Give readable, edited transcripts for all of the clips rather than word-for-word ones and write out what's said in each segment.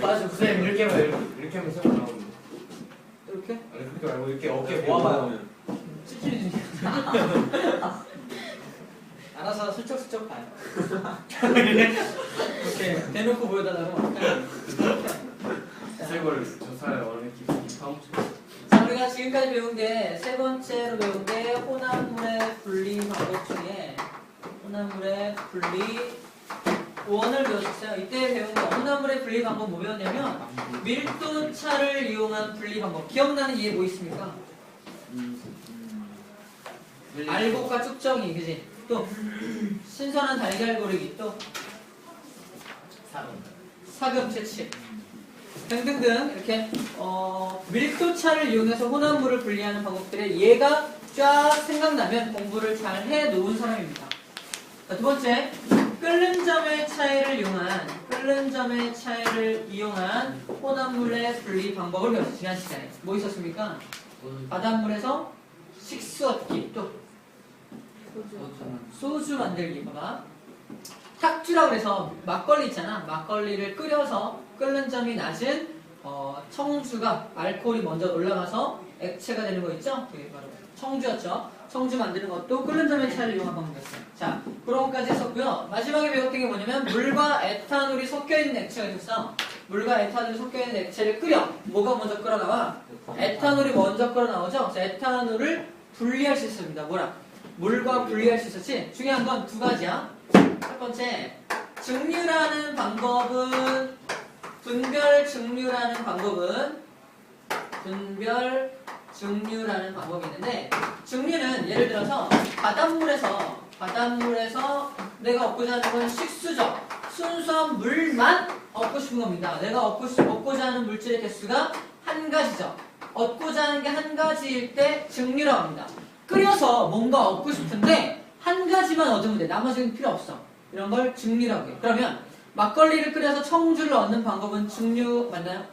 맞아, 선생님 이렇게 하면 세번 나오는데. 이렇게? 아니 그렇게 말고 이렇게 어깨 모아봐요. 찌질이 알아서 슬쩍슬쩍 봐요. 이렇게 대놓고 보여달라고. 세벌 저살 원래 깊이 파묻혀. 자, 우리가 지금까지 배운 게 세 번째로 배운 게 혼합물의 분리 방법 중에 혼합물의 분리 원을 배웠었어요. 이때 배운 거 혼합물의 분리 방법 뭐 배웠냐면 밀도차를 이용한 분리 방법. 기억나는 이해 뭐 있습니까? 알곡과 쭉정이, 그지? 또 신선한 달걀 고르기, 또 사금 채취 등등등 이렇게 밀도차를 이용해서 혼합물을 분리하는 방법들에 얘가 쫙 생각나면 공부를 잘 해놓은 사람입니다. 자, 두 번째, 끓는 점의 차이를 이용한 혼합물의 분리 방법을 배웠어요. 지난 시간에 뭐 있었습니까? 바닷물에서 식수 얻기, 또 소주 만들기. 봐봐, 탁주라고 해서 막걸리 있잖아. 막걸리를 끓여서 끓는 점이 낮은 청주가 알코올이 먼저 올라가서 액체가 되는 거 있죠? 그게 바로 청주였죠. 청주 만드는 것도 끓는 점의 차이를 이용한 방법이었어요. 자, 그런 것까지 했었고요. 마지막에 배웠던 게 뭐냐면 물과 에탄올이 섞여있는 액체가 있었어. 물과 에탄올이 섞여있는 액체를 끓여. 뭐가 먼저 끓어나와? 에탄올이 먼저 끓어나오죠. 그래서 에탄올을 분리할 수 있습니다. 뭐라? 물과 분리할 수 있었지? 중요한 건 두 가지야. 첫 번째, 증류라는 방법은 분별 증류라는 방법이 있는데, 증류는 예를 들어서 바닷물에서 내가 얻고자 하는 건 식수죠. 순수한 물만 얻고 싶은 겁니다. 내가 얻고자 하는 물질의 개수가 한 가지죠. 얻고자 하는 게 한 가지일 때 증류라고 합니다. 끓여서 뭔가 얻고 싶은데 한 가지만 얻으면 돼. 나머지는 필요 없어. 이런 걸 증류라고 해요. 그러면 막걸리를 끓여서 청주를 얻는 방법은 증류 맞나요?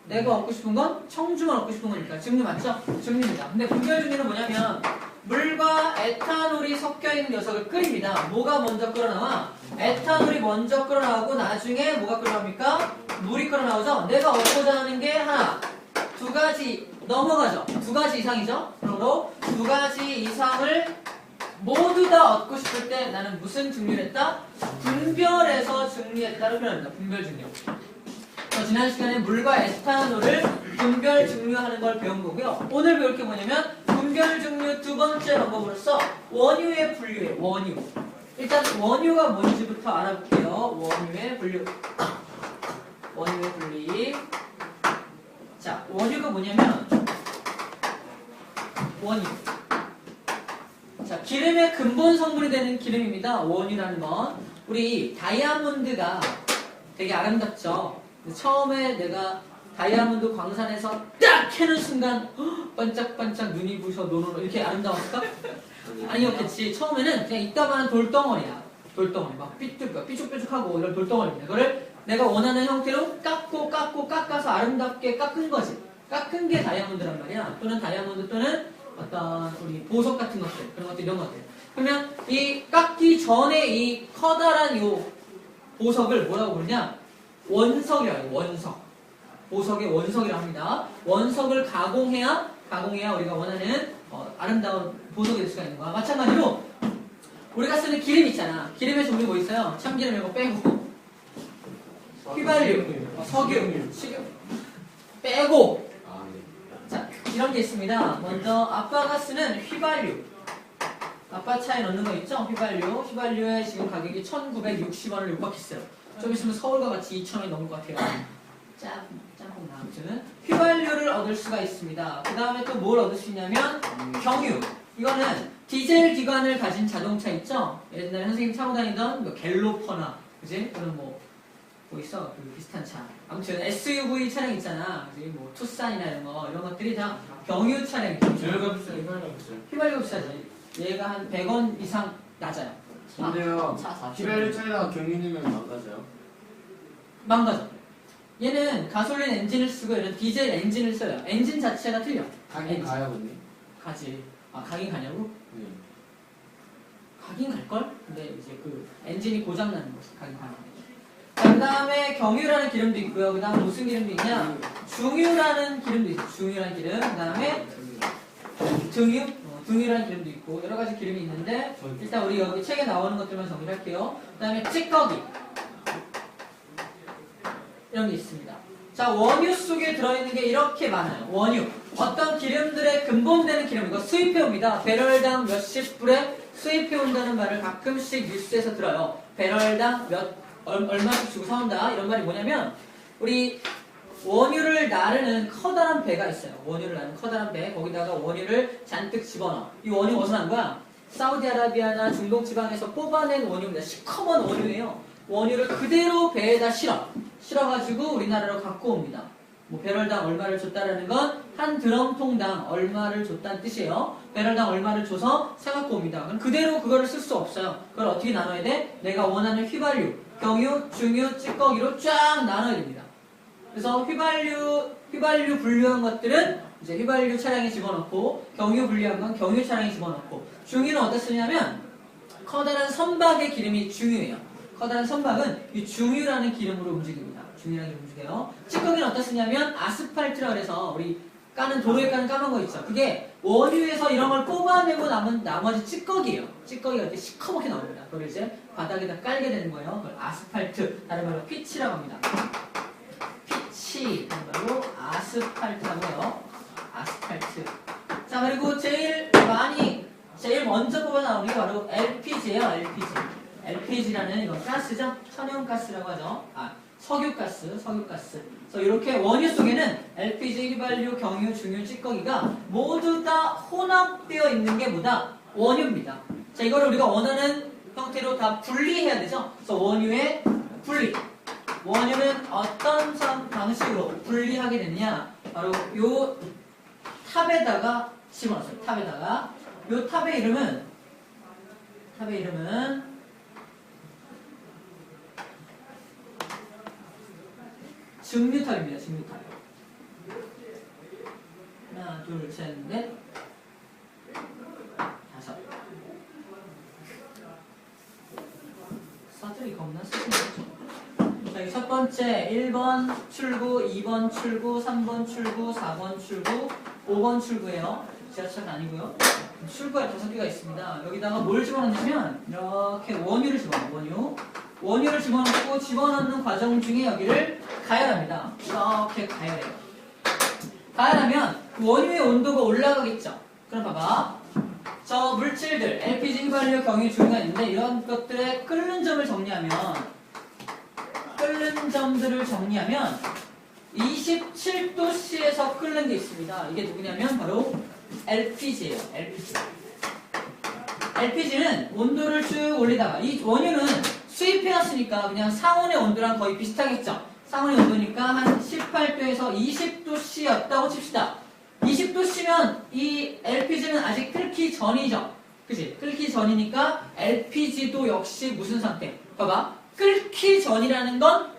내가 얻고 싶은 건 청주만 얻고 싶은 거니까 증류 맞죠? 증류입니다. 근데 분별 증류는 뭐냐면 물과 에탄올이 섞여있는 녀석을 끓입니다. 뭐가 먼저 끓어나와? 에탄올이 먼저 끓어나오고 나중에 뭐가 끓어나옵니까? 물이 끓어나오죠? 내가 얻고자 하는 게 하나, 두 가지 넘어가죠. 두 가지 이상이죠? 그러므로 두 가지 이상을 모두 다 얻고 싶을 때 나는 무슨 증류를 했다? 분별해서 증류했다를 표현합니다. 분별 증류. 지난 시간에 물과 에탄올을 분별 증류하는 걸 배운 거고요. 오늘 배울 게 뭐냐면 분별 증류 두 번째 방법으로서 원유의 분류예요. 원유. 일단 원유가 뭔지부터 알아볼게요. 원유의 분류. 원유의 분리. 자, 원유가 뭐냐면 원유. 자, 기름의 근본 성분이 되는 기름입니다. 원유라는 건. 우리 다이아몬드가 되게 아름답죠. 처음에 내가 다이아몬드 광산에서 딱 캐는 순간 반짝반짝 눈이 부셔 노노노 이렇게 아름다웠을까? 아니었겠지. 처음에는 그냥 이따만한 돌덩어리야. 돌덩어리. 막 삐죽삐죽하고 이런 돌덩어리입니다. 그거를 내가 원하는 형태로 깎아서 아름답게 깎은 거지. 깎은 게 다이아몬드란 말이야. 또는 다이아몬드 또는 어떤 우리 보석 같은 것들, 그런 것들, 이런 것들. 그러면 이 깎기 전에 이 커다란 요 보석을 뭐라고 부르냐? 원석이라고 해요. 원석. 보석의 원석이라고 합니다. 원석을 가공해야 우리가 원하는 아름다운 보석이 될 수가 있는 거야. 마찬가지로 우리가 쓰는 기름 있잖아. 기름의 종류 뭐 있어요? 참기름 이거 빼고 휘발유, 석유, 식유 빼고. 자, 이런 게 있습니다. 먼저 아빠가 쓰는 휘발유. 아빠 차에 넣는 거 있죠? 휘발유의 지금 가격이 1,960원을 육박했어요. 좀 있으면 서울과 같이 2,000원이 넘을 것 같아요. 짬뽕 나. 아무튼 휘발유를 얻을 수가 있습니다. 그 다음에 또 뭘 얻을 수 있냐면 경유. 이거는 디젤 기관을 가진 자동차 있죠? 옛날에 선생님 타고 다니던 뭐 갤로퍼나, 그지? 그런 뭐 있어? 그 비슷한 차. 아무튼 SUV 차량 있잖아. 그지? 뭐 투싼이나 이런 것들이 다 경유 차량이죠. 휘발유가 비싸지. 얘가 한 100원 이상 낮아요. 근데요, 휘발유 차에다가 경유 넣으면 망가져요? 망가져. 얘는 가솔린 엔진을 쓰고 이런 디젤 엔진을 써요. 엔진 자체가 틀려. 가긴 가요, 근데? 가지. 아, 가긴 가냐고? 네. 가긴 갈걸? 근데 이제 그 엔진이 고장나는 거지. 자, 그 다음에 경유라는 기름도 있고요. 그 다음에 무슨 기름도 있냐? 중유라는 기름도 있어요. 중유라는 기름. 그 다음에 등유? 등유라는 기름도 있고 여러 가지 기름이 있는데 일단 우리 여기 책에 나오는 것들만 정리를 할게요. 그 다음에 찌꺼기 이런 게 있습니다. 자, 원유 속에 들어있는 게 이렇게 많아요. 원유. 어떤 기름들의 근본되는 기름, 이거 수입해옵니다. 배럴당 몇십 불에 수입해온다는 말을 가끔씩 뉴스에서 들어요. 배럴당 얼마씩 주고 사온다. 이런 말이 뭐냐면, 우리 원유를 나르는 커다란 배가 있어요. 원유를 나르는 커다란 배. 거기다가 원유를 잔뜩 집어넣어. 이 원유 어디서 난 거야? 사우디아라비아나 중동 지방에서 뽑아낸 원유입니다. 시커먼 원유예요. 원유를 그대로 배에다 실어가지고 우리나라로 갖고 옵니다. 뭐 배럴당 얼마를 줬다라는 건 한 드럼통당 얼마를 줬다는 뜻이에요. 배럴당 얼마를 줘서 사갖고 옵니다. 그럼 그대로 그거를 쓸 수 없어요. 그걸 어떻게 나눠야 돼? 내가 원하는 휘발유, 경유, 중유, 찌꺼기로 쫙 나눠야 됩니다. 그래서 휘발유 분류한 것들은 이제 휘발유 차량에 집어넣고, 경유 분류한 건 경유 차량에 집어넣고, 중유는 어디다 쓰냐면 커다란 선박의 기름이 중유예요. 커다란 선박은 이 중유라는 기름으로 움직입니다. 중유라는 기름으로 움직여요. 찌꺼기는 어디다 쓰냐면 아스팔트라 그래서 우리 도로에 까는 까만 거 있죠. 그게 원유에서 이런 걸 뽑아내고 남은 나머지 찌꺼기예요. 찌꺼기가 이렇게 시커멓게 나옵니다. 그걸 이제 바닥에다 깔게 되는 거예요. 그걸 아스팔트, 다른 말로 피치라고 합니다. 피치, 다른 말로 아스팔트라고 해요. 아스팔트. 자, 그리고 제일 먼저 뽑아 나오는 게 바로 LPG예요. LPG. LPG라는 이건 가스죠. 천연가스라고 하죠. 석유가스. 그래서 이렇게 원유 속에는 LPG, 휘발유, 경유, 중유, 찌꺼기가 모두 다 혼합되어 있는 게 뭐다? 원유입니다. 자, 이거를 우리가 원하는 형태로 다 분리해야 되죠. 그래서 원유의 분리. 원유는 어떤 방식으로 분리하게 되느냐? 바로 요 탑에다가 집어넣었어요. 탑에다가. 요 탑의 이름은 증류탑입니다. 증류탑. 하나, 둘, 셋, 넷, 다섯. 사투리 겁나 쓰시네요. 자, 첫 번째 1번 출구, 2번 출구, 3번 출구, 4번 출구, 5번 출구예요. 지하철은 아니고요. 출구에 5개가 있습니다. 여기다가 뭘 집어넣냐면 이렇게 원유를 집어넣어요. 원유를 집어넣고 집어넣는 과정 중에 여기를 가열합니다. 이렇게 가열해요. 가열하면 원유의 온도가 올라가겠죠. 그럼 봐봐. 저 물질들, LPG, 휘발유, 경유, 중유가 있는데 이런 것들의 끓는 점들을 정리하면 27도씨에서 끓는 게 있습니다. 이게 누구냐면 바로 LPG예요. LPG는 온도를 쭉 올리다가 이 원유는 수입해왔으니까 그냥 상온의 온도랑 거의 비슷하겠죠. 상온의 온도니까 한 18도에서 20도씨였다고 칩시다. 20도씨면 이 LPG는 아직 끓기 전이죠. 그치? 끓기 전이니까 LPG도 역시 무슨 상태? 봐봐. 끓기 전이라는 건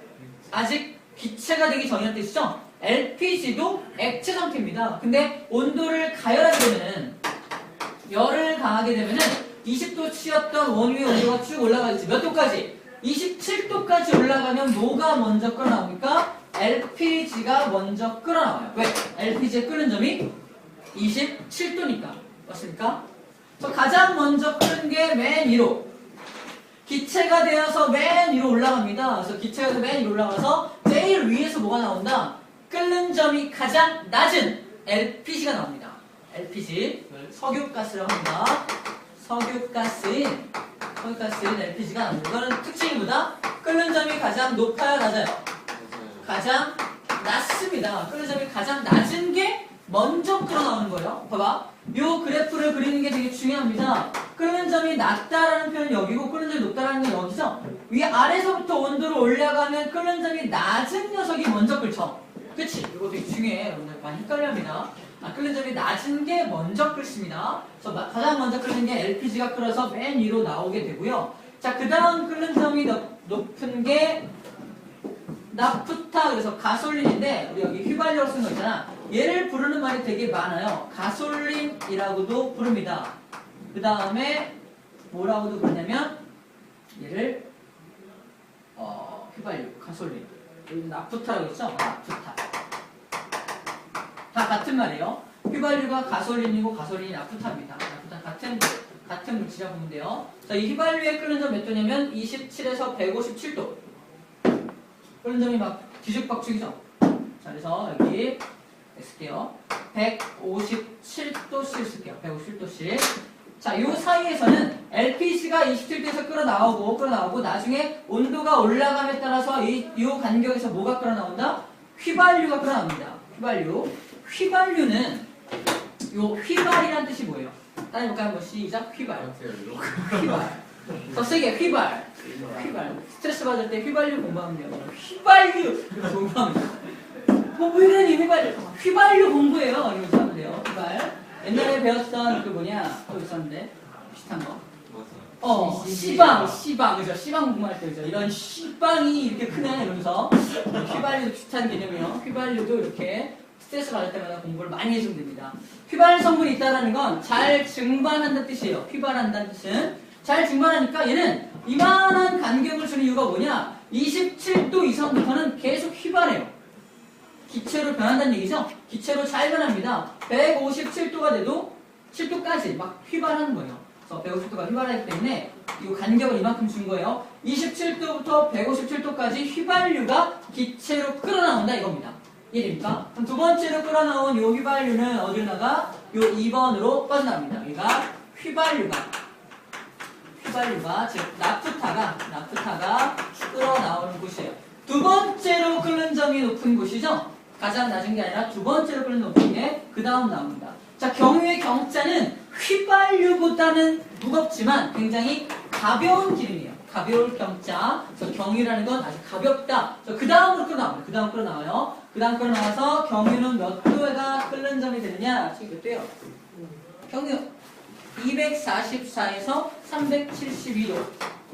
아직 기체가 되기 전이라는 뜻이죠? LPG도 액체 상태입니다. 근데 온도를 가열하게 되면은, 열을 가하게 되면은 20도씨였던 원유의 온도가 쭉 올라가겠지. 몇 도까지? 27도까지 올라가면 뭐가 먼저 끓어나옵니까? LPG가 먼저 끓어나와요. 왜? LPG의 끓는 점이 27도니까. 맞습니까? 그래서 가장 먼저 끓는 게 맨 위로. 기체가 되어서 맨 위로 올라갑니다. 그래서 기체가 돼서 맨 위로 올라가서 제일 위에서 뭐가 나온다? 끓는 점이 가장 낮은 LPG가 나옵니다. LPG, 석유가스라고 합니다. 석유가스인 LPG가 나옵니다. 이거는 특징이 뭐다? 끓는 점이 가장 높아요, 낮아요? 가장 낮습니다. 끓는 점이 가장 낮은 게 먼저 끓어나오는 거예요. 봐봐. 요 그래프를 그리는 게 되게 중요합니다. 끓는 점이 낮다라는 표현은 여기고 끓는 점이 높다라는 게 여기죠. 아래서부터 온도를 올라가면 끓는 점이 낮은 녀석이 먼저 끓죠. 그치? 이거 되게 중요해. 여러분들 많이 헷갈려합니다. 끓는 점이 낮은 게 먼저 끓습니다. 그래서 가장 먼저 끓는 게 LPG가 끓어서 맨 위로 나오게 되고요. 자, 그 다음 끓는 점이 높은 게 나프타, 그래서 가솔린인데 우리 여기 휘발유로 쓴 거 있잖아. 얘를 부르는 말이 되게 많아요. 가솔린이라고도 부릅니다. 그 다음에 뭐라고도 부르냐면 얘를 휘발유, 가솔린. 여기 나프타라고 했죠? 나프타. 다 같은 말이에요. 휘발유가 가솔린이고 가솔린이 나프타입니다. 나프타 같은 물질이라고 보면 돼요. 자, 이 휘발유의 끓는 점 몇 도냐면 27에서 157도. 끓는 점이 막 뒤죽박죽이죠. 자, 그래서 여기 쓸게요. 157도씩 쓸게요. 157도씩. 자, 요 사이에서는 LPG가 27도에서 끓어나오고 나중에 온도가 올라감에 따라서 요 간격에서 뭐가 끓어나온다? 휘발유가 끓어나옵니다. 휘발유는 요 휘발이란 뜻이 뭐예요? 따라해볼까요? 한번 시작. 휘발. 더 세게 휘발. 스트레스 받을 때 휘발유 공부하면 돼요. 휘발유 공부하면 돼요. 뭐 이러니 휘발유 공부예요. 이러면서 하면 돼요. 휘발. 옛날에 배웠던 그 뭐냐 또 있었는데 비슷한 거. 씨방 그죠? 씨방 공부할 때 그죠? 이런 씨방이 이렇게 크네 이러면서 휘발유도 비슷한 개념이에요. 휘발유도 이렇게 스트레스 받을 때마다 공부를 많이 해주면 됩니다. 휘발 성분이 있다라는 건 잘 증발한다는 뜻이에요. 휘발한다는 뜻은 잘 증발하니까 얘는 이만한 간격을 주는 이유가 뭐냐? 27도 이상부터는 계속 휘발해요. 기체로 변한다는 얘기죠? 기체로 잘 변합니다. 157도가 돼도 7도까지 막 휘발하는 거예요. 그래서 150도가 휘발하기 때문에 이 간격을 이만큼 준 거예요. 27도부터 157도까지 휘발유가 기체로 끌어나온다 이겁니다. 이해됩니까? 그럼 두 번째로 끌어나온 이 휘발유는 어디로 나가? 요 2번으로 빠져나갑니다. 여기가 휘발유가 즉 나프타가 끌어나오는 곳이에요. 두 번째로 끓는 점이 높은 곳이죠? 가장 낮은 게 아니라 두 번째로 끓는 높은 게 그 다음 나옵니다. 자, 경유의 경자는 휘발유보다는 무겁지만 굉장히 가벼운 기름이에요. 가벼울 경자. 그래서 경유라는 건 아주 가볍다. 그 다음으로 끌어나와요. 그 다음 끌어나와서 경유는 몇 도가 끓는 점이 되느냐? 지금 몇 도예요? 경유 244에서 372도.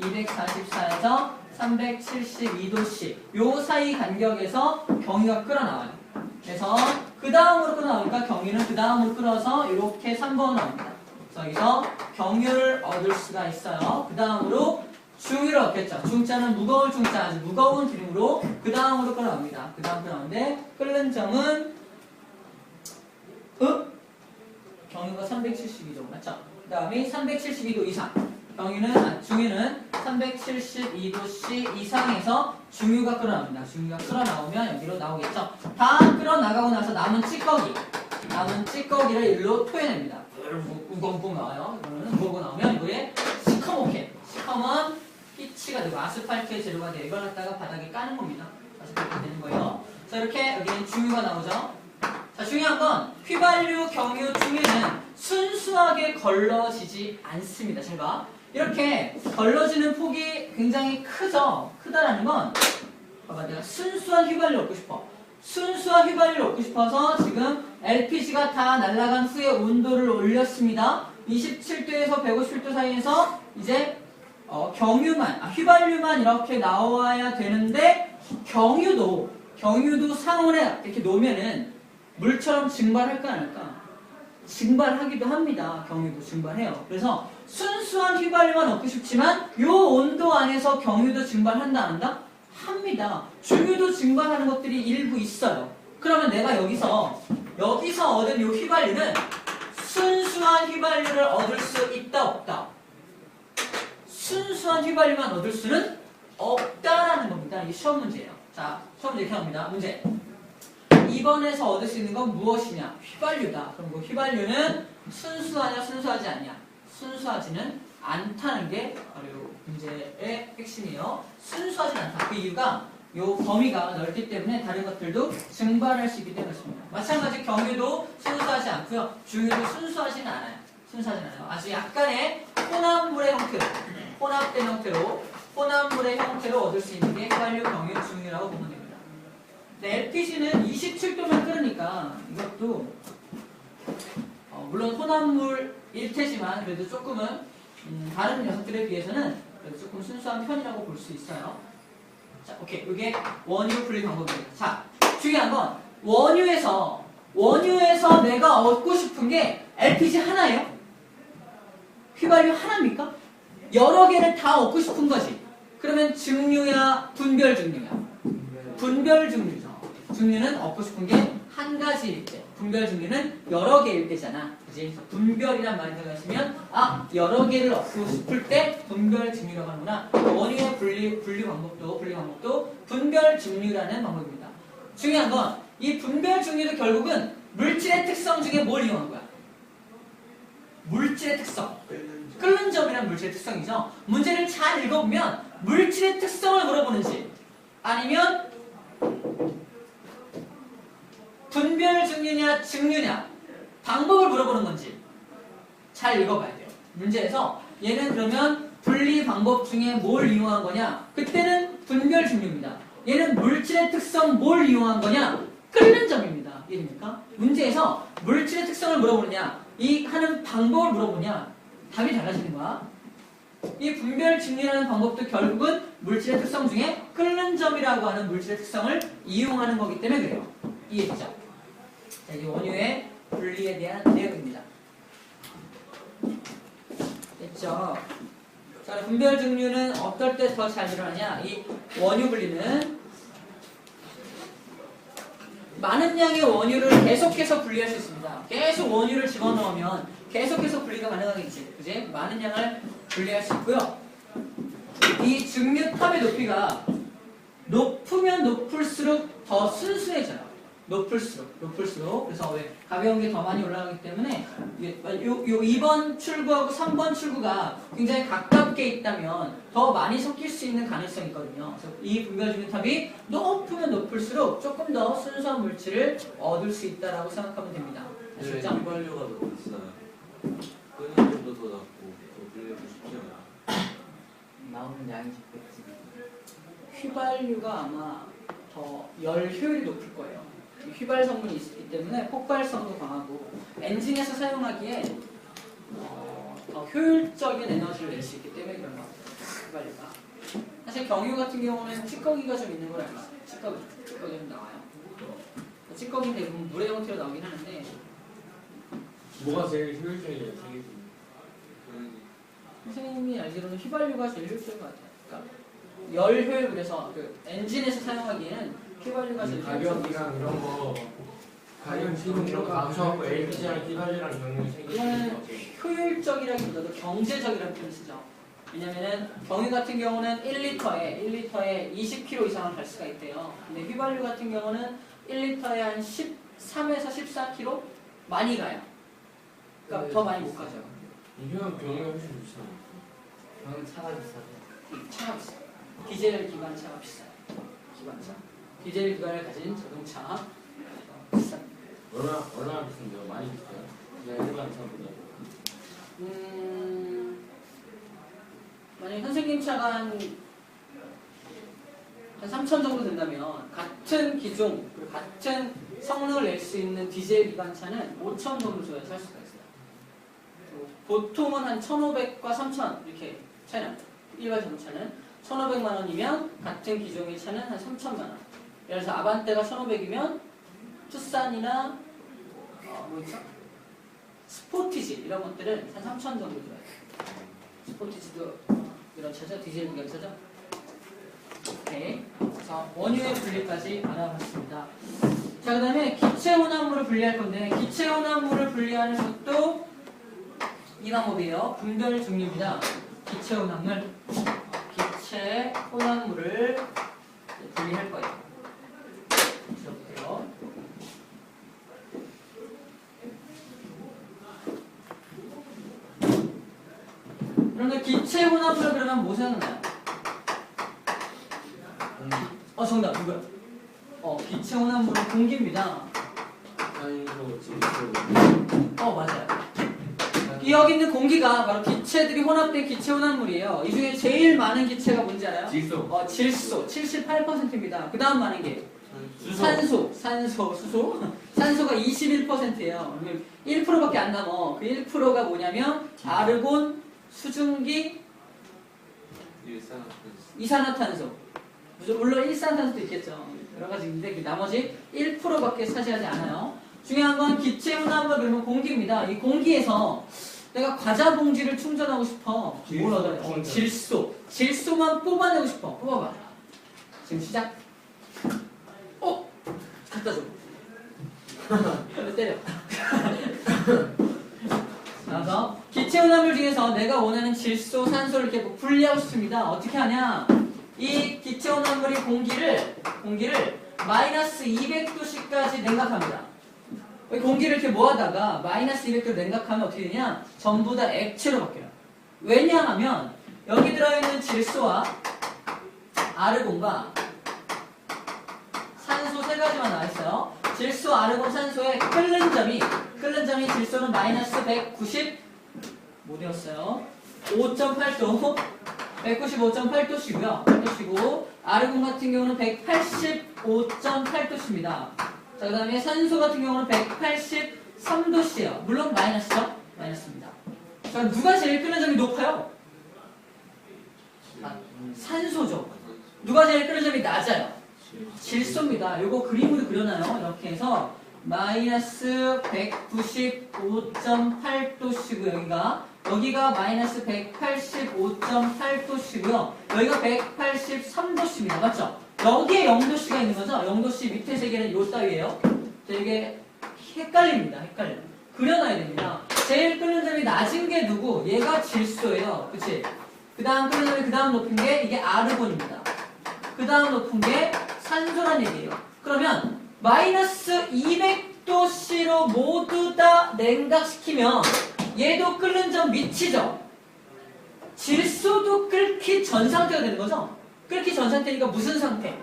244에서 372도씨. 요 사이 간격에서 경유가 끓어나와요. 그래서 그 다음으로 끓어나오니까 경유는 그 다음으로 끓어서 이렇게 3번으로 나옵니다. 그래서 여기서 경유를 얻을 수가 있어요. 그 다음으로 중유를 얻겠죠. 중자는 무거울 중자, 아주 무거운 기름으로 그 다음으로 끓어나옵니다. 그 다음 끓어나오는데 끓는 점은 경유가 372도 맞죠? 그 다음에 372도 이상. 중유는 372도씨 이상에서 중유가 끓어나옵니다. 중유가 끓어나오면 여기로 나오겠죠. 다 끓어나가고 나서 남은 찌꺼기를 일로 토해냅니다. 우걱우걱 나와요. 이거는 우걱우걱 나오면 이거에 시커먼 피치가 되고 아스팔트의 재료가 돼요. 이걸 갖다가 바닥에 까는 겁니다. 아스팔트 되는 거예요. 자, 이렇게 여기는 중유가 나오죠. 자, 중요한 건 휘발유, 경유, 중유는 순수하게 걸러지지 않습니다. 잘 봐. 이렇게 걸러지는 폭이 굉장히 크죠? 크다라는 건 봐봐, 내가 순수한 휘발유를 얻고 싶어. 순수한 휘발유를 얻고 싶어서 지금 LPG가 다 날아간 후에 온도를 올렸습니다. 27도에서 150도 사이에서 이제 휘발유만 이렇게 나와야 되는데 경유도 상온에 이렇게 놓으면은 물처럼 증발할까 안 할까? 증발하기도 합니다. 경유도 증발해요. 그래서 순수한 휘발유만 얻고 싶지만 요 온도 안에서 경유도 증발한다 안 한다? 합니다. 중유도 증발하는 것들이 일부 있어요. 그러면 내가 여기서 얻은 요 휘발유는 순수한 휘발유를 얻을 수 있다 없다? 순수한 휘발유만 얻을 수는 없다라는 겁니다. 이게 시험 문제예요. 자, 시험 문제 이렇게 합니다. 문제. 2번에서 얻을 수 있는 건 무엇이냐? 휘발유다. 그럼 그 휘발유는 순수하냐 순수하지 않냐? 순수하지는 않다는 게 바로 이 문제의 핵심이에요. 순수하지 않다. 그 이유가 요 범위가 넓기 때문에 다른 것들도 증발할 수 있기 때문입니다. 마찬가지 경유도 순수하지 않고요. 중유도 순수하지는 않아요. 아주 약간의 혼합물의 형태로 얻을 수 있는 게 휘발유, 경유, 중유라고 보면 됩니다. LPG는 27도면 끓으니까 이것도 물론 혼합물일 테지만 그래도 조금은 다른 녀석들에 비해서는 그래도 조금 순수한 편이라고 볼 수 있어요. 자, 오케이. 이게 원유 분리 방법입니다. 자, 중요한 건 원유에서 내가 얻고 싶은 게 LPG 하나예요? 휘발유 하나입니까? 여러 개를 다 얻고 싶은 거지. 그러면 증류야, 분별 증류야? 분별 증류죠. 증류는 얻고 싶은 게 한 가지일 때, 분별 증류는 여러 개일 때잖아. 그지? 그래서 분별이란 말이 들어가시면 여러 개를 얻고 싶을 때 분별 증류라고 하는구나. 원유의 분류 방법도 분별 증류라는 방법입니다. 중요한 건 이 분별 증류도 결국은 물질의 특성 중에 뭘 이용한 거야? 물질의 특성. 끓는 점이란 물질의 특성이죠. 문제를 잘 읽어보면 물질의 특성을 물어보는지 아니면 분별 증류냐 증류냐 방법을 물어보는 건지 잘 읽어봐야 돼요. 문제에서 얘는 그러면 분리 방법 중에 뭘 이용한 거냐? 그때는 분별 증류입니다. 얘는 물질의 특성 뭘 이용한 거냐? 끓는 점입니다. 이해됩니까? 문제에서 물질의 특성을 물어보느냐 이 하는 방법을 물어보냐 답이 달라지는 거야. 이 분별 증류라는 방법도 결국은 물질의 특성 중에 끓는 점이라고 하는 물질의 특성을 이용하는 거기 때문에 그래요. 이해되죠? 자, 이제 원유의 분리에 대한 내용입니다. 됐죠? 자, 분별 증류는 어떨 때 더 잘 일어나냐? 이 원유 분리는 많은 양의 원유를 계속해서 분리할 수 있습니다. 계속 원유를 집어넣으면 계속해서 분리가 가능하겠지. 그지? 많은 양을 분리할 수 있고요. 이 증류탑의 높이가 높으면 높을수록 더 순수해져요. 높을수록. 그래서 왜 가벼운 게 더 많이 올라가기 때문에 요 2번 출구하고 3번 출구가 굉장히 가깝게 있다면 더 많이 섞일 수 있는 가능성이 있거든요. 그래서 이 분별 증류탑이 높으면 높을수록 조금 더 순수한 물질을 얻을 수 있다라고 생각하면 됩니다. 아시죠? 휘발유가 더 비싸요. 끄는 점도 더 낮고 더 분리하고 쉽지 않아요. 나오는 양이 적겠지. 휘발유가 아마 더 열 효율이 높을 거예요. 휘발 성분이 있기 때문에 폭발성도 강하고 엔진에서 사용하기에 더 효율적인 에너지를 낼 수 있기 때문에 그런 것 같아요. 휘발유가. 사실 경유 같은 경우는 찌꺼기가 좀 있는 걸 알고 있어요. 찌꺼기 좀 나와요. 찌꺼기 대부분 물의 형태로 나오긴 하는데 뭐가 제일 효율적이에요? 선생님이 알기로는 휘발유가 제일 효율적인 것 같아요. 그러니까 열 효율 그래서 그 엔진에서 사용하기에는 휘발유가 제일 가격이랑 이런 거 가격 지금 이런 거 맞춰갖고 LPG랑 휘발유랑 경유 이거는 생기는 효율적이라기보다도 경제적이라는 표현을 쓰죠. 왜냐면은 경유 같은 경우는 1리터에 20km 이상을 갈 수가 있대요. 근데 휘발유 같은 경우는 1리터에 한 13에서 14km 많이 가요. 그러니까 더 많이 못 가죠. 이거는 경유가 훨씬 좋잖아. 저는 차가 비싸서. 차가 비싸요. 디젤 기관차가 비싸요. 기관차. 디젤 기관을 가진 자동차 비쌉니다. 얼마나 비싼데요? 많이 비싸요? 그냥 일반 차보다. 만약에 선생님 차가 한 3천 정도 된다면 같은 기종 그리고 같은 성능을 낼 수 있는 디젤 기관차는 5천 정도 줘야 살 수가 있어요. 보통은 한 1,500과 3,000 이렇게 차이 납니다. 일반 자동차는 1,500만 원이면 같은 기종의 차는 한 3,000만 원. 예를 들어서 아반떼가 1,500이면 투싼이나 뭐 있죠? 스포티지 이런 것들은 한 3,000 정도 줘야 돼요. 스포티지도 이런 차죠? 디젤 기관차죠? 오케이. 그래서 원유의 분리까지 알아봤습니다. 자, 그 다음에 기체 혼합물을 분리할 건데 기체 혼합물을 분리하는 것도 이 방법이에요. 분별 증류입니다. 기체 혼합물을 분리할 거예요. 들어볼게요. 그런데 기체 혼합물 그러면 뭐 생각나요? 정답 누구야? 기체 혼합물은 공기입니다. 산소, 질소. 맞아요. 여기 있는 공기가 바로 기체들이 혼합된 기체 혼합물이에요. 이 중에 제일 많은 기체가 뭔지 알아요? 질소. 질소 78%입니다. 그 다음 많은 게 산소, 수소. 산소가 21%예요. 1%밖에 안 남어. 그 1%가 뭐냐면 아르곤, 수증기, 이산화탄소. 물론 일산탄소도 있겠죠. 여러 가지 있는데 그 나머지 1%밖에 차지하지 않아요. 중요한 건 기체 혼합물 그러면 공기입니다. 이 공기에서 내가 과자 봉지를 충전하고 싶어. 뭘 얻어야 돼? 질소. 질소만 뽑아내고 싶어. 뽑아봐. 지금 시작. 갖다 줘. 때려. 그래서 기체오염물 중에서 내가 원하는 질소, 산소를 이렇게 분리하고 싶습니다. 어떻게 하냐? 이 기체오염물이 공기를 마이너스 200도씨까지 냉각합니다. 공기를 이렇게 모아다가 마이너스 200도 냉각하면 어떻게 되냐? 전부 다 액체로 바뀌어요. 왜냐하면 여기 들어있는 질소와 아르곤과 산소 세 가지만 나와 있어요. 질소, 아르곤, 산소의 끓는 점이 질소는 마이너스 190 뭐 되었어요? 5.8도 195.8도씨고요. 8도씨고 아르곤 같은 경우는 185.8도씨입니다. 자, 그 다음에 산소 같은 경우는 183도씨예요. 물론 마이너스죠? 마이너스입니다. 자, 누가 제일 끓는 점이 높아요? 산소죠. 누가 제일 끓는 점이 낮아요? 질소입니다. 요거 그림으로 그려놔요. 이렇게 해서 마이너스 195.8도씨고 여기가 마이너스 185.8도씨고요. 여기가 183도씨입니다. 맞죠? 여기에 0도씨가 있는 거죠? 0도씨 밑에 세 개는 요 따위예요. 이게 헷갈립니다. 헷갈려. 그려놔야 됩니다. 제일 끓는 점이 낮은 게 누구? 얘가 질소예요. 그치? 그 다음 끓는 점이 그 다음 높은 게 이게 아르곤입니다. 그 다음 높은 게 산소란 얘기예요. 그러면 마이너스 200도씨로 모두 다 냉각시키면 얘도 끓는 점 미치죠? 질소도 끓기 전 상태가 되는 거죠? 끓기 전 상태니까 무슨 상태?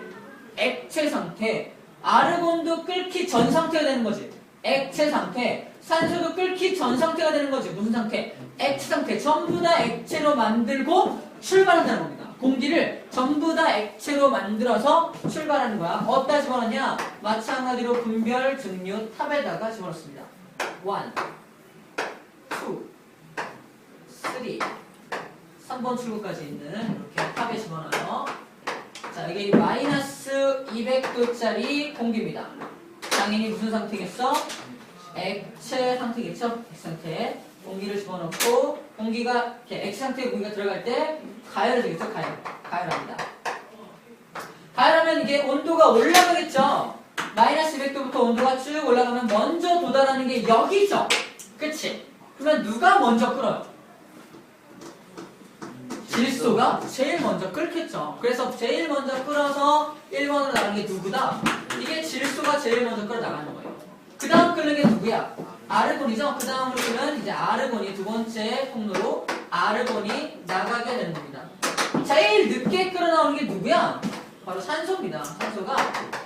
액체 상태. 아르곤도 끓기 전 상태가 되는 거지. 액체 상태. 산소도 끓기 전 상태가 되는 거지. 무슨 상태? 액체 상태. 전부 다 액체로 만들고 출발한다는 겁니다. 공기를 전부 다 액체로 만들어서 출발하는 거야. 어디다 집어넣냐? 마찬가지로 분별 증류 탑에다가 집어넣습니다. 1, 2, 3, 3번 출구까지 있는 이렇게 탑에 집어넣어요. 자, 이게 마이너스 200도짜리 공기입니다. 당연히 무슨 상태겠어? 액체 상태겠죠? 액체 상태. 공기를 집어넣고 공기가 이렇게 액체 상태의 공기가 들어갈 때 가열해지겠죠? 가열합니다. 가열하면 이게 온도가 올라가겠죠? 마이너스 200도부터 온도가 쭉 올라가면 먼저 도달하는 게 여기죠? 그치? 그러면 누가 먼저 끓어요? 질소가 제일 먼저 끓겠죠. 그래서 제일 먼저 끓어서 1번으로 나가는 게 누구다? 이게 질소가 제일 먼저 끓어 나가는 거예요. 그 다음 끓는 게 누구야? 아르곤이죠. 그 다음으로 끓으면 이제 아르곤이 두 번째 통로로 아르곤이 나가게 되는 겁니다. 제일 늦게 끓어 나오는 게 누구야? 바로 산소입니다. 산소가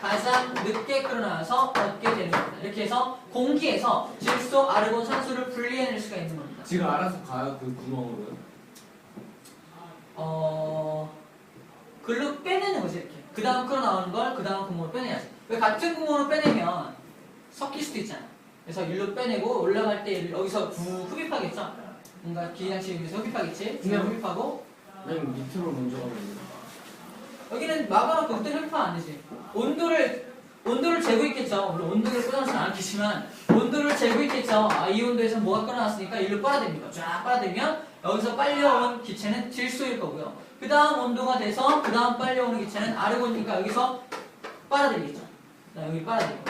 가장 늦게 끓어 나와서 얻게 되는 겁니다. 이렇게 해서 공기에서 질소, 아르곤, 산소를 분리해낼 수가 있는 겁니다. 지금 알아서 가요 그 구멍으로요? 글로 빼내는 거지 이렇게. 그 다음 끓어 나오는 걸 그 다음 구멍으로 빼내야지. 왜 같은 구멍으로 빼내면 섞일 수도 있잖아. 그래서 일로 빼내고 올라갈 때 여기서 흡입하겠죠? 뭔가 기장실에 위해서 흡입하겠지? 그냥 흡입하고 맨 밑으로 먼저 가면 돼요. 여기는 막아놓고 그때 흡입하면 안 되지. 온도를 재고 있겠죠. 물론 온도를 끊어서는 않겠지만 온도를 재고 있겠죠. 아, 이 온도에서 뭐가 끊어놨으니까 일로 빨아들입니다. 쫙 빨아들이면 여기서 빨려온 기체는 질소일 거고요. 그 다음 온도가 돼서 그 다음 빨려오는 기체는 아르곤이니까 여기서 빨아들이겠죠. 여기 빨아들이고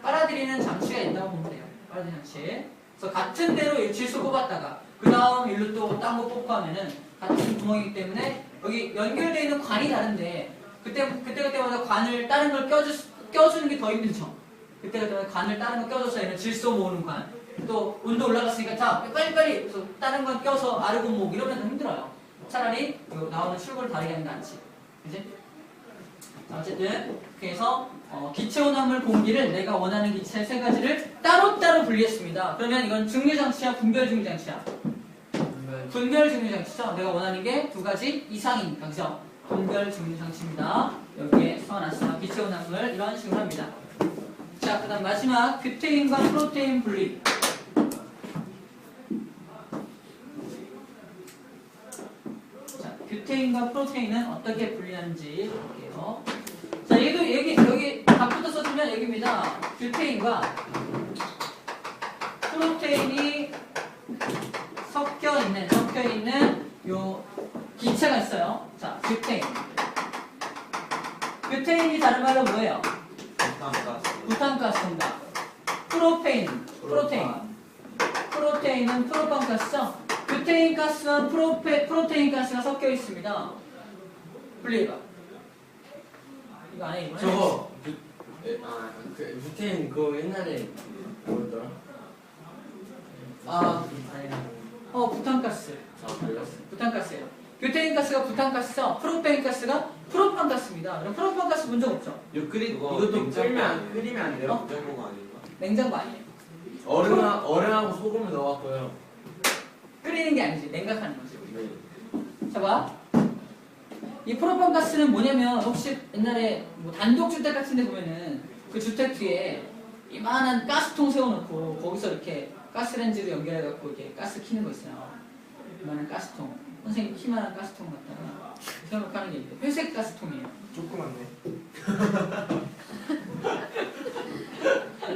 빨아들이는 장치가 있다고 보면 돼요. 빨아들이는 장치. 그래서 같은 대로 질소 뽑았다가 그 다음 일로 또 딴 거 뽑고 하면은 같은 구멍이기 때문에 여기 연결되어 있는 관이 다른데 그때마다 관을 다른 걸 껴주는 게 더 힘들죠. 그때마다 관을 다른 거 껴줘서 얘는 질소 모으는 관. 또 온도 올라갔으니까 자 빨리빨리 그래서 다른 건 껴서 아르곤 모으고 이러면 더 힘들어요. 차라리 나오는 출구를 다르게 하는 게 낫지. 그지? 자, 어쨌든 그래서 기체오염물 공기를 내가 원하는 기체 세 가지를 따로따로 분리했습니다. 그러면 이건 증류장치야 분별 증류장치야? 분별 증류장치죠. 내가 원하는 게 두 가지 이상이니까 그죠? 분별 증류장치입니다. 여기에 써놨어. 기체오염물 이런 식으로 합니다. 자, 그 다음 마지막 뷰테인과 프로테인 분리. 자, 뷰테인과 프로테인은 어떻게 분리하는지 볼게요. 자, 얘도 여기 답부터 써주면 여기입니다. 뷰테인과 프로테인이 있는 요 기체가 있어요. 자, 뷰테인. 뷰테인이 다른 말로 뭐예요? 부탄가스입니다. 프로테인. 프로테인은 프로pan가스죠? 뷰테인 가스와 프로테인 가스가 섞여 있습니다. 분리해봐. 이거 안에 이거 저거 그 루테인 그거 옛날에 뭐였더라? 부탄가스. 그래요? 부탄가스예요. 뷰테인 가스가 부탄가스죠? 프로페인 가스가 프로pan가스입니다. 그럼 프로pan가스 문제 없죠? 이것도 끓이면 안 돼요? 냉장고가 아닌가? 냉장고 아니에요. 얼음하고 소금을 넣어갖고요. 끓이는 게 아니지. 냉각하는 거지. 네. 자 봐. 이 프로pan가스는 뭐냐면 혹시 옛날에 뭐 단독주택 같은 데 보면은 그 주택 뒤에 이만한 가스통 세워놓고 거기서 이렇게 가스렌지로 연결해갖고 이렇게 가스 키는 거 있어요. 이만한 가스통. 선생님 키만한 가스통 갖다가 세워놓고 하는 게 있는데 회색 가스통이에요. 조그맣네.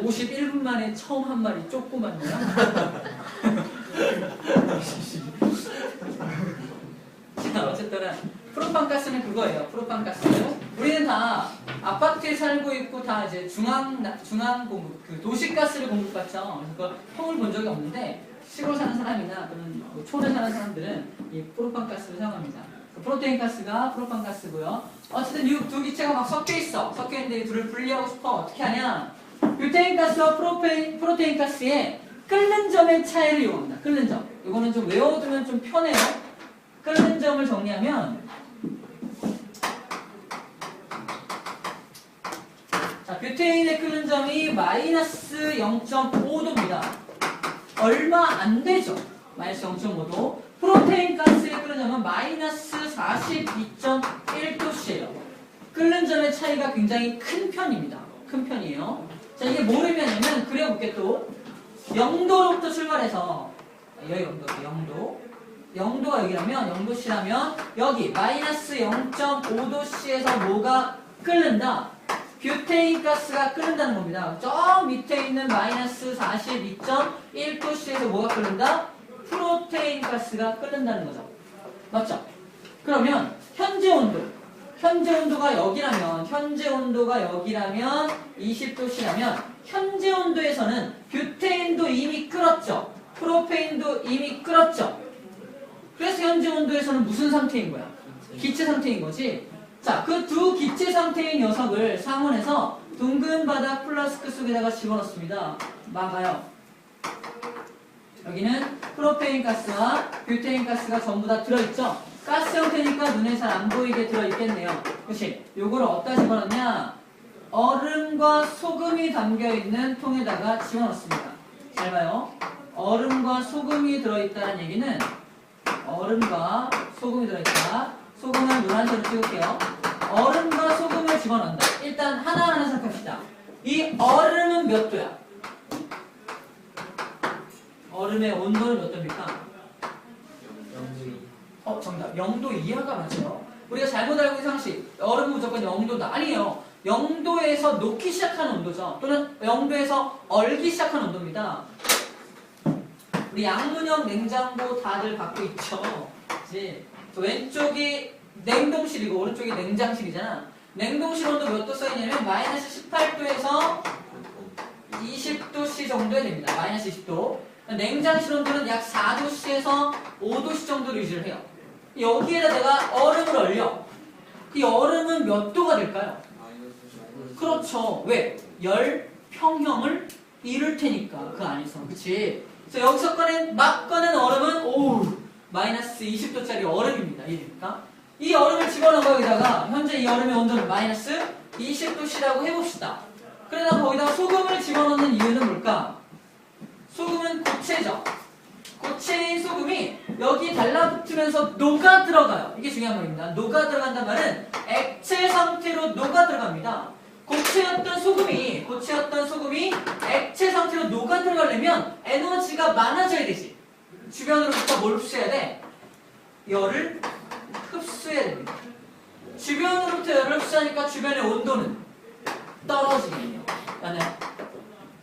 51분 만에 처음 한 말이 조그만 거야? 자, 어쨌든 프로pan가스는 그거예요. 프로pan가스. 우리는 다 아파트에 살고 있고 다 이제 중앙 공급, 그 도시가스를 공급받죠. 그래서 그 통을 본 적이 없는데 시골 사는 사람이나 그런 뭐 촌에 사는 사람들은 이 프로pan가스를 사용합니다. 그 프로테인 가스가 프로pan가스고요. 어쨌든 이 두 기체가 막 섞여 있어. 섞여 있는데 이 둘을 분리하고 싶어. 어떻게 하냐? 뷰테인 가스와 프로테인 가스의 끓는 점의 차이를 이용합니다. 끓는 점. 이거는 좀 외워두면 좀 편해요. 끓는 점을 정리하면 자, 뷰테인의 끓는 점이 마이너스 0.5도입니다. 얼마 안 되죠. 마이너스 0.5도. 프로테인 가스의 끓는 점은 마이너스 42.1도씨예요. 끓는 점의 차이가 굉장히 큰 편입니다. 큰 편이에요. 자, 이게 모르면은 그려볼게 또. 0도로부터 출발해서 여기 0도가 여기라면 0도씨라면 여기 마이너스 0.5도씨에서 뭐가 끓는다? 뷰테인 가스가 끓는다는 겁니다. 저 밑에 있는 마이너스 42.1도씨에서 뭐가 끓는다? 프로테인 가스가 끓는다는 거죠. 맞죠? 그러면 현재 온도가 여기라면 20도씨라면 현재 온도에서는 뷰테인도 이미 끓었죠. 프로페인도 이미 끓었죠. 그래서 현재 온도에서는 무슨 상태인 거야? 기체 상태인 거지. 자, 그 두 기체 상태의 녀석을 상온에서 둥근 바닥 플라스크 속에다가 집어넣습니다. 막아요. 여기는 프로페인 가스와 뷰테인 가스가 전부 다 들어있죠. 가스 형태니까 눈에 잘 안 보이게 들어있겠네요. 그치? 요거를 어디다 집어넣냐? 얼음과 소금이 담겨있는 통에다가 집어넣습니다. 잘 봐요. 얼음과 소금이 들어있다는 얘기는 얼음과 소금이 들어있다. 소금을 노란색으로 찍을게요. 얼음과 소금을 집어넣는다. 일단 하나하나 생각합시다. 이 얼음은 몇 도야? 얼음의 온도는 몇 도입니까? 정답. 0도 이하가 맞죠? 우리가 잘못 알고 있는 상식. 얼음은 무조건 0도다. 아니에요. 0도에서 녹기 시작하는 온도죠. 또는 0도에서 얼기 시작하는 온도입니다. 우리 양문형 냉장고 다들 갖고 있죠. 그치? 왼쪽이 냉동실이고 오른쪽이 냉장실이잖아. 냉동실 온도 몇 도 써있냐면 마이너스 18도에서 20도씨 정도에 됩니다. 마이너스 20도. 냉장실 온도는 약 4도씨에서 5도씨 정도로 유지를 해요. 여기에다 내가 얼음을 얼려. 이 얼음은 몇 도가 될까요? 그렇죠. 왜? 열 평형을 이룰 테니까 그 안에서. 그치? 그래서 여기서 막 꺼낸 얼음은 마이너스 20도짜리 얼음입니다. 이러니까 이 얼음을 집어넣은 거기다가 현재 이 얼음의 온도는 마이너스 20도씨라고 해봅시다. 그러다 거기다가 소금을 집어넣는 이유는 뭘까? 소금은 고체죠. 고체인 소금이 여기 달라붙으면서 녹아 들어가요. 이게 중요한 말입니다. 녹아 들어간단 말은 액체 상태로 녹아 들어갑니다. 고체였던 소금이 액체 상태로 녹아 들어가려면 에너지가 많아져야 되지. 주변으로부터 뭘 흡수해야 돼? 열을 흡수해야 됩니다. 주변으로부터 열을 흡수하니까 주변의 온도는 떨어지겠네요.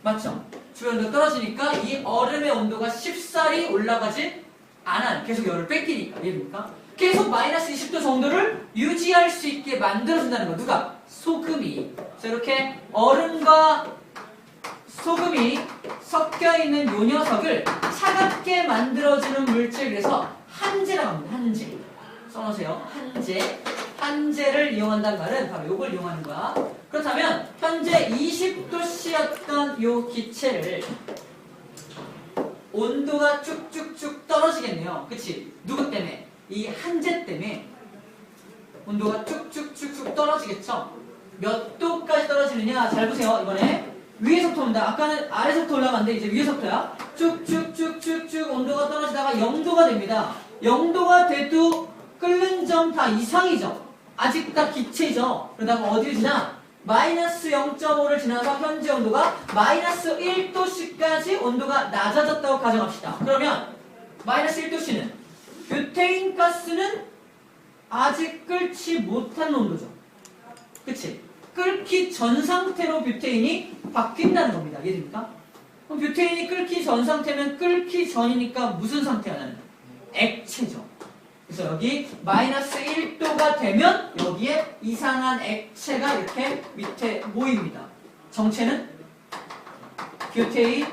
맞죠? 주변 온도 떨어지니까 이 얼음의 온도가 쉽사리 올라가지 안 하는, 계속 열을 뺏기니까. 이해됩니까? 계속 마이너스 20도 정도를 유지할 수 있게 만들어준다는 거. 누가? 소금이. 자, 이렇게 얼음과 소금이 섞여있는 요 녀석을 차갑게 만들어주는 물질, 그래서 한제라고 합니다. 한제. 써놓으세요. 한제. 한제를 이용한다는 말은 바로 요걸 이용하는 거야. 그렇다면 현재 20도씨였던 요 기체를 온도가 쭉쭉쭉 떨어지겠네요. 그치? 누구 때문에? 이 한제 때문에 온도가 쭉쭉쭉쭉 떨어지겠죠? 몇 도까지 떨어지느냐? 잘 보세요. 이번에 위에서부터 온다. 아까는 아래서부터 올라갔는데 이제 위에서부터야. 쭉쭉쭉쭉쭉 온도가 떨어지다가 0도가 됩니다. 0도가 돼도 끓는 점 다 이상이죠. 아직 다 기체죠. 그러다가 어디를 지나? 마이너스 0.5를 지나서 현재 온도가 마이너스 1도씨까지 온도가 낮아졌다고 가정합시다. 그러면 마이너스 1도씨는 뷰테인 가스는 아직 끓지 못한 온도죠. 그치? 끓기 전 상태로 뷰테인이 바뀐다는 겁니다. 이해됩니까? 그럼 뷰테인이 끓기 전 상태면 끓기 전이니까 무슨 상태야 나는? 액체죠. 그래서 여기 마이너스 1도가 되면 여기에 이상한 액체가 이렇게 밑에 모입니다. 정체는 뷰테인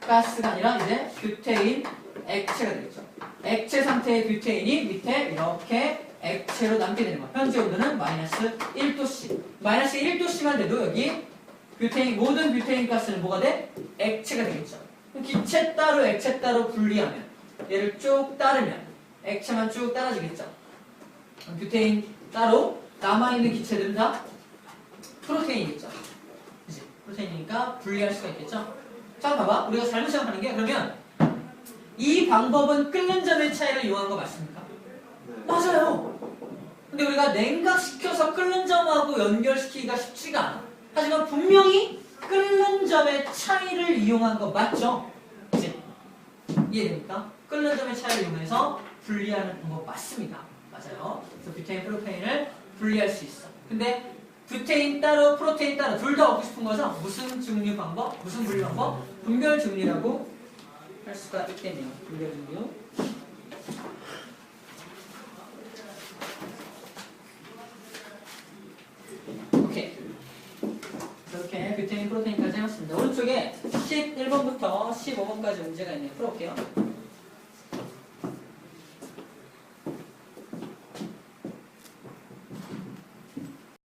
가스가 아니라 이제 뷰테인 액체가 되겠죠. 액체 상태의 뷰테인이 밑에 이렇게 액체로 남게 되는 거예요. 현재 온도는 마이너스 1도씨. 마이너스 1도씨만 돼도 여기 뷰테인, 모든 뷰테인 가스는 뭐가 돼? 액체가 되겠죠. 기체 따로 액체 따로 분리하면 얘를 쭉 따르면 액체만 쭉 따라지겠죠. 뷰테인 따로 남아있는 기체들은 다 프로테인이겠죠. 그치? 프로테인이니까 분리할 수가 있겠죠. 자, 봐봐. 우리가 잘못 생각하는 게, 그러면 이 방법은 끓는 점의 차이를 이용한 거 맞습니까? 맞아요. 근데 우리가 냉각시켜서 끓는 점하고 연결시키기가 쉽지가 않아. 하지만 분명히 끓는 점의 차이를 이용한 거 맞죠? 그치? 이해됩니까? 끓는 점의 차이를 이용해서 분리하는 방법 맞습니다. 맞아요. 그래서 뷰테인, 프로테인을 분리할 수 있어. 근데 뷰테인 따로, 프로테인 따로 둘 다 얻고 싶은 거죠? 무슨 증류 방법? 무슨 분리 방법? 분별 증류라고 할 수가 있겠네요. 분별 증류. 오케이. 이렇게 뷰테인, 프로테인까지 해봤습니다. 오른쪽에 11번부터 15번까지 문제가 있네요. 풀어볼게요.